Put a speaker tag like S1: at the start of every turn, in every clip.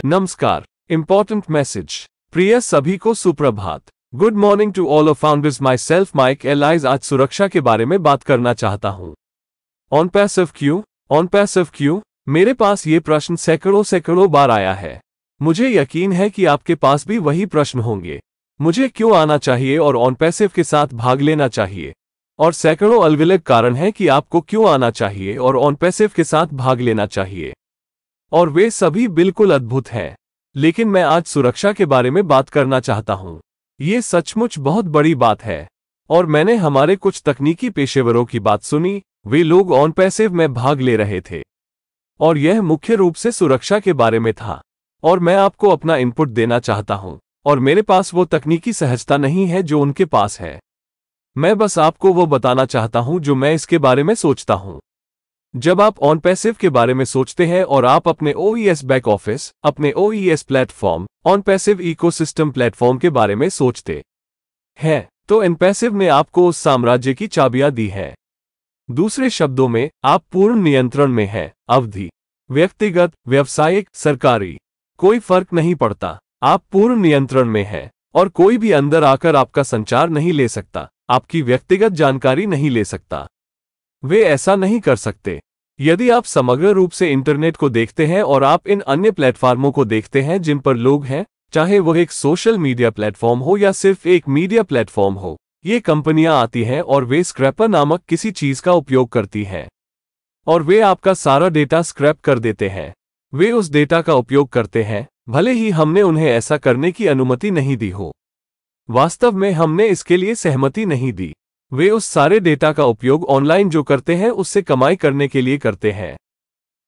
S1: नमस्कार। Important message. प्रिय सभी को सुप्रभात। Good morning to all of founders. Myself Mike एलाइज। आज सुरक्षा के बारे में बात करना चाहता हूं। ऑन पैसिव क्यों? ऑन पैसिव क्यों? मेरे पास ये प्रश्न सैकड़ों बार आया है। मुझे यकीन है कि आपके पास भी वही प्रश्न होंगे। मुझे क्यों आना चाहिए और ऑन पैसिव के साथ भाग लेना चाहिए? और सैकड़ों अलग अलग कारण हैं कि आपको क्यों आना चाहिए और ऑन पैसिव के साथ भाग लेना चाहिए, और वे सभी बिल्कुल अद्भुत हैं। लेकिन मैं आज सुरक्षा के बारे में बात करना चाहता हूं। ये सचमुच बहुत बड़ी बात है, और मैंने हमारे कुछ तकनीकी पेशेवरों की बात सुनी। वे लोग ऑन पैसिव में भाग ले रहे थे, और यह मुख्य रूप से सुरक्षा के बारे में था। और मैं आपको अपना इनपुट देना चाहता हूं, और मेरे पास वो तकनीकी सहजता नहीं है जो उनके पास है। मैं बस आपको वो बताना चाहता हूं जो मैं इसके बारे में सोचता हूं। जब आप ऑन पैसिव के बारे में सोचते हैं और आप अपने OES बैक ऑफिस, अपने OES platform, on passive ecosystem platform के बारे में सोचते हैं, तो ऑन पैसिव ने आपको उस साम्राज्य की चाबियां दी हैं। दूसरे शब्दों में, आप पूर्ण नियंत्रण में हैं। अवधि, व्यक्तिगत, व्यावसायिक, सरकारी, कोई फर्क नहीं पड़ता। आप पूर्ण नियंत्रण में हैं, और कोई भी अंदर आकर आपका संचार नहीं ले सकता, आपकी व्यक्तिगत जानकारी नहीं ले सकता। वे ऐसा नहीं कर सकते। यदि आप समग्र रूप से इंटरनेट को देखते हैं और आप इन अन्य प्लेटफॉर्मों को देखते हैं जिन पर लोग हैं, चाहे वह एक सोशल मीडिया प्लेटफॉर्म हो या सिर्फ एक मीडिया प्लेटफॉर्म हो, ये कंपनियां आती हैं और वे स्क्रैपर नामक किसी चीज का उपयोग करती हैं, और वे आपका सारा डेटा स्क्रैप कर देते हैं। वे उस डेटा का उपयोग करते हैं, भले ही हमने उन्हें ऐसा करने की अनुमति नहीं दी हो। वास्तव में हमने इसके लिए सहमति नहीं दी। वे उस सारे डेटा का उपयोग ऑनलाइन जो करते हैं उससे कमाई करने के लिए करते हैं,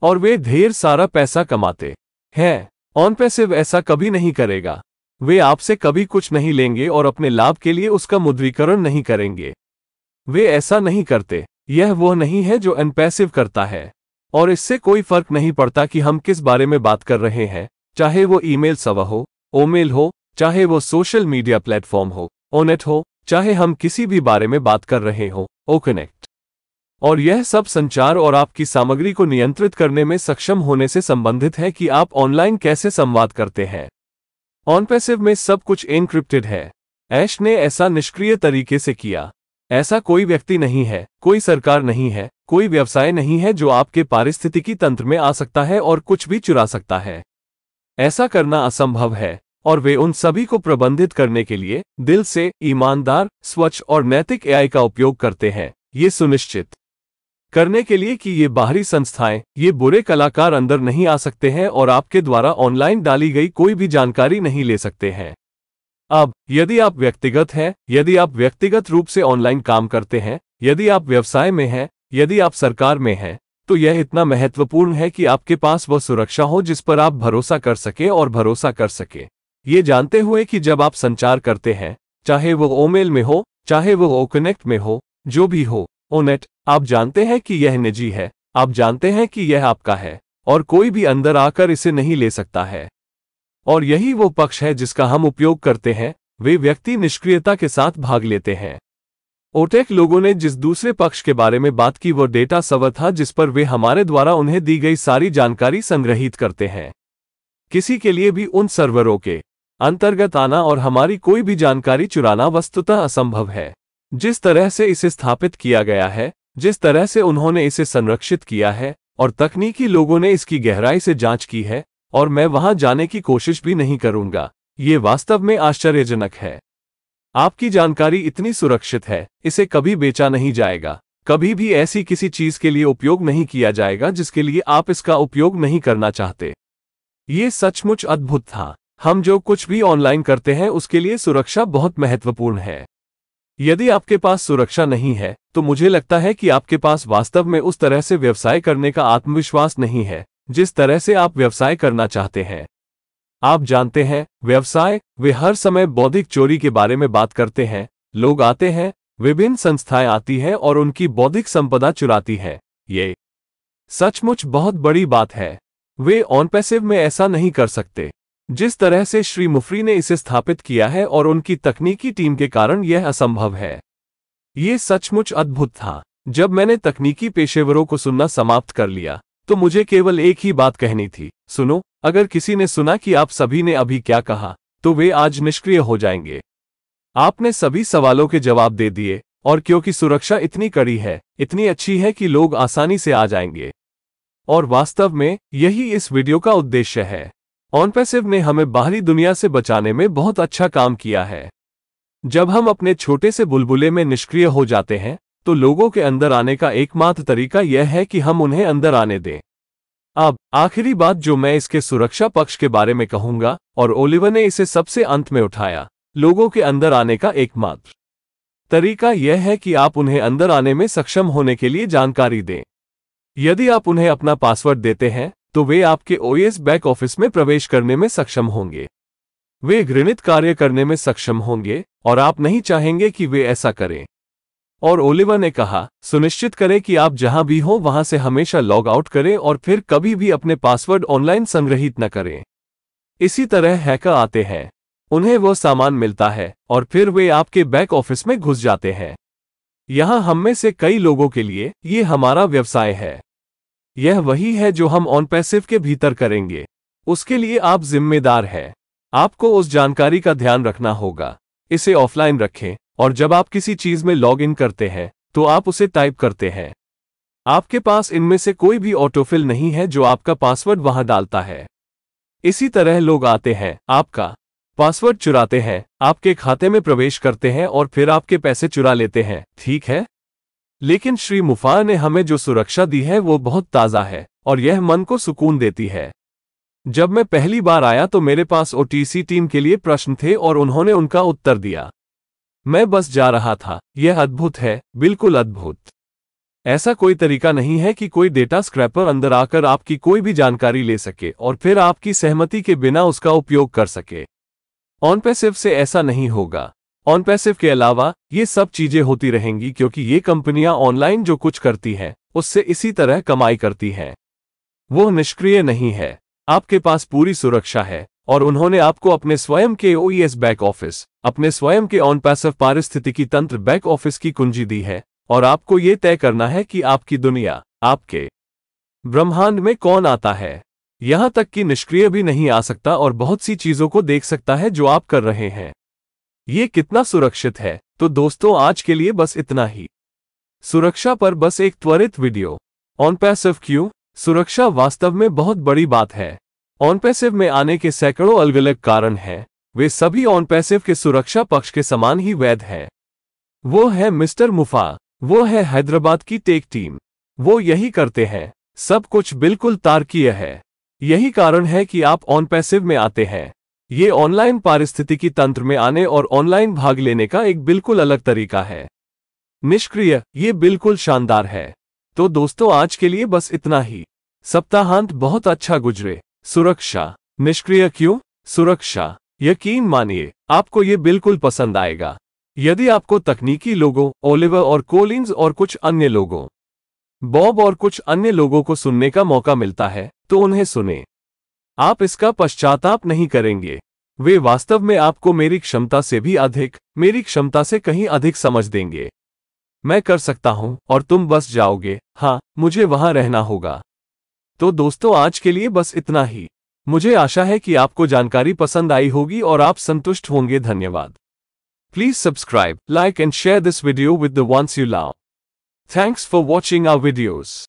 S1: और वे ढेर सारा पैसा कमाते हैं। ऑन पैसिव ऐसा कभी नहीं करेगा। वे आपसे कभी कुछ नहीं लेंगे और अपने लाभ के लिए उसका मुद्रीकरण नहीं करेंगे। वे ऐसा नहीं करते। यह वह नहीं है जो ऑन पैसिव करता है, और इससे कोई फर्क नहीं पड़ता कि हम किस बारे में बात कर रहे हैं, चाहे वो ईमेल सेवा हो, ओमेल हो, चाहे वो सोशल मीडिया प्लेटफॉर्म हो, ओनेट हो, चाहे हम किसी भी बारे में बात कर रहे हो, ओकनेक्ट। और यह सब संचार और आपकी सामग्री को नियंत्रित करने में सक्षम होने से संबंधित है कि आप ऑनलाइन कैसे संवाद करते हैं। ऑन पैसिव में सब कुछ एन्क्रिप्टेड है। ऐश ने ऐसा निष्क्रिय तरीके से किया। ऐसा कोई व्यक्ति नहीं है, कोई सरकार नहीं है, कोई व्यवसाय नहीं है जो आपके पारिस्थितिकी तंत्र में आ सकता है और कुछ भी चुरा सकता है। ऐसा करना असंभव है, और वे उन सभी को प्रबंधित करने के लिए दिल से ईमानदार, स्वच्छ और नैतिक AI का उपयोग करते हैं, ये सुनिश्चित करने के लिए कि ये बाहरी संस्थाएं, ये बुरे कलाकार अंदर नहीं आ सकते हैं और आपके द्वारा ऑनलाइन डाली गई कोई भी जानकारी नहीं ले सकते हैं। अब, यदि आप व्यक्तिगत हैं, यदि आप व्यक्तिगत रूप से ऑनलाइन काम करते हैं, यदि आप व्यवसाय में हैं, यदि आप सरकार में हैं, तो यह इतना महत्वपूर्ण है कि आपके पास वह सुरक्षा हो जिस पर आप भरोसा कर सके और भरोसा कर सके। ये जानते हुए कि जब आप संचार करते हैं, चाहे वो ओमेल में हो, चाहे वो ओकनेक्ट में हो, जो भी हो, ओनेट, आप जानते हैं कि यह निजी है, आप जानते हैं कि यह आपका है, और कोई भी अंदर आकर इसे नहीं ले सकता है। और यही वो पक्ष है जिसका हम उपयोग करते हैं। वे व्यक्ति निष्क्रियता के साथ भाग लेते हैं। ओटेक लोगों ने जिस दूसरे पक्ष के बारे में बात की वो डेटा सर्वर था जिस पर वे हमारे द्वारा उन्हें दी गई सारी जानकारी संग्रहित करते हैं। किसी के लिए भी उन सर्वरों के अंतर्गत आना और हमारी कोई भी जानकारी चुराना वस्तुतः असंभव है। जिस तरह से इसे स्थापित किया गया है, जिस तरह से उन्होंने इसे संरक्षित किया है, और तकनीकी लोगों ने इसकी गहराई से जांच की है, और मैं वहां जाने की कोशिश भी नहीं करूंगा। ये वास्तव में आश्चर्यजनक है। आपकी जानकारी इतनी सुरक्षित है, इसे कभी बेचा नहीं जाएगा, कभी भी ऐसी किसी चीज के लिए उपयोग नहीं किया जाएगा जिसके लिए आप इसका उपयोग नहीं करना चाहते। ये सचमुच अद्भुत था। हम जो कुछ भी ऑनलाइन करते हैं उसके लिए सुरक्षा बहुत महत्वपूर्ण है। यदि आपके पास सुरक्षा नहीं है, तो मुझे लगता है कि आपके पास वास्तव में उस तरह से व्यवसाय करने का आत्मविश्वास नहीं है जिस तरह से आप व्यवसाय करना चाहते हैं। आप जानते हैं, व्यवसाय, वे हर समय बौद्धिक चोरी के बारे में बात करते हैं। लोग आते हैं, विभिन्न संस्थाएं आती हैं और उनकी बौद्धिक संपदा चुराती हैं। ये सचमुच बहुत बड़ी बात है। वे ऑन पैसिव में ऐसा नहीं कर सकते। जिस तरह से श्री मुफ्री ने इसे स्थापित किया है और उनकी तकनीकी टीम के कारण यह असंभव है। ये सचमुच अद्भुत था। जब मैंने तकनीकी पेशेवरों को सुनना समाप्त कर लिया, तो मुझे केवल एक ही बात कहनी थी, सुनो, अगर किसी ने सुना कि आप सभी ने अभी क्या कहा, तो वे आज निष्क्रिय हो जाएंगे। आपने सभी सवालों के जवाब दे दिए, और क्योंकि सुरक्षा इतनी कड़ी है, इतनी अच्छी है कि लोग आसानी से आ जाएंगे। और वास्तव में यही इस वीडियो का उद्देश्य है। ऑनपैसिव ने हमें बाहरी दुनिया से बचाने में बहुत अच्छा काम किया है। जब हम अपने छोटे से बुलबुले में निष्क्रिय हो जाते हैं, तो लोगों के अंदर आने का एकमात्र तरीका यह है कि हम उन्हें अंदर आने दें। अब आखिरी बात जो मैं इसके सुरक्षा पक्ष के बारे में कहूंगा, और ओलिवर ने इसे सबसे अंत में उठाया, लोगों के अंदर आने का एकमात्र तरीका यह है कि आप उन्हें अंदर आने में सक्षम होने के लिए जानकारी दें। यदि आप उन्हें अपना पासवर्ड देते हैं, तो वे आपके ओएस बैक ऑफिस में प्रवेश करने में सक्षम होंगे। वे घृणित कार्य करने में सक्षम होंगे, और आप नहीं चाहेंगे कि वे ऐसा करें। और ओलिवर ने कहा, सुनिश्चित करें कि आप जहां भी हो वहां से हमेशा लॉग आउट करें और फिर कभी भी अपने पासवर्ड ऑनलाइन संग्रहित न करें। इसी तरह हैकर आते हैं, उन्हें वो सामान मिलता है, और फिर वे आपके बैक ऑफिस में घुस जाते हैं। यहां हम में से कई लोगों के लिए ये हमारा व्यवसाय है। यह वही है जो हम ऑनपैसिव के भीतर करेंगे। उसके लिए आप जिम्मेदार हैं। आपको उस जानकारी का ध्यान रखना होगा। इसे ऑफलाइन रखें, और जब आप किसी चीज में लॉग इन करते हैं, तो आप उसे टाइप करते हैं। आपके पास इनमें से कोई भी ऑटोफिल नहीं है जो आपका पासवर्ड वहां डालता है। इसी तरह लोग आते हैं, आपका पासवर्ड चुराते हैं, आपके खाते में प्रवेश करते हैं और फिर आपके पैसे चुरा लेते हैं, ठीक है? लेकिन श्री मुफा ने हमें जो सुरक्षा दी है वो बहुत ताज़ा है, और यह मन को सुकून देती है। जब मैं पहली बार आया तो मेरे पास ओटीसी टीम के लिए प्रश्न थे और उन्होंने उनका उत्तर दिया। मैं बस जा रहा था। यह अद्भुत है, बिल्कुल अद्भुत। ऐसा कोई तरीका नहीं है कि कोई डेटा स्क्रैपर अंदर आकर आपकी कोई भी जानकारी ले सके और फिर आपकी सहमति के बिना उसका उपयोग कर सके। ऑनपैसिव से ऐसा नहीं होगा। ऑनपैसिव के अलावा ये सब चीजें होती रहेंगी क्योंकि ये कंपनियां ऑनलाइन जो कुछ करती हैं, उससे इसी तरह कमाई करती हैं। वो निष्क्रिय नहीं है। आपके पास पूरी सुरक्षा है, और उन्होंने आपको अपने स्वयं के ओईएस बैक ऑफिस, अपने स्वयं के ऑनपैसिव पारिस्थितिकी तंत्र बैक ऑफिस की कुंजी दी है, और आपको ये तय करना है कि आपकी दुनिया, आपके ब्रह्मांड में कौन आता है। यहां तक कि निष्क्रिय भी नहीं आ सकता और बहुत सी चीजों को देख सकता है जो आप कर रहे हैं। ये कितना सुरक्षित है। तो दोस्तों, आज के लिए बस इतना ही। सुरक्षा पर बस एक त्वरित वीडियो। ऑनपैसिव क्यों? सुरक्षा वास्तव में बहुत बड़ी बात है। ऑनपैसिव में आने के सैकड़ों अलग अलग कारण हैं। वे सभी ऑनपैसिव के सुरक्षा पक्ष के समान ही वैध हैं। वो है मिस्टर मुफा, वो है हैदराबाद की टेक टीम। वो यही करते हैं। सब कुछ बिल्कुल तार्किक है। यही कारण है कि आप ऑनपैसिव में आते हैं। ये ऑनलाइन पारिस्थितिकी तंत्र में आने और ऑनलाइन भाग लेने का एक बिल्कुल अलग तरीका है। निष्क्रिय, ये बिल्कुल शानदार है। तो दोस्तों, आज के लिए बस इतना ही। सप्ताहांत बहुत अच्छा गुजरे। सुरक्षा। निष्क्रिय क्यों? सुरक्षा। यकीन मानिए, आपको ये बिल्कुल पसंद आएगा। यदि आपको तकनीकी लोगों, ओलिवर और कोलिंस और कुछ अन्य लोगों, बॉब और कुछ अन्य लोगों को सुनने का मौका मिलता है, तो उन्हें सुने। आप इसका पश्चाताप नहीं करेंगे। वे वास्तव में आपको मेरी क्षमता से भी अधिक, मेरी क्षमता से कहीं अधिक समझ देंगे। मैं कर सकता हूं, और तुम बस जाओगे, हाँ, मुझे वहां रहना होगा। तो दोस्तों, आज के लिए बस इतना ही। मुझे आशा है कि आपको जानकारी पसंद आई होगी और आप संतुष्ट होंगे। धन्यवाद। Please subscribe, like and share this video with the ones you love. Thanks for watching our videos.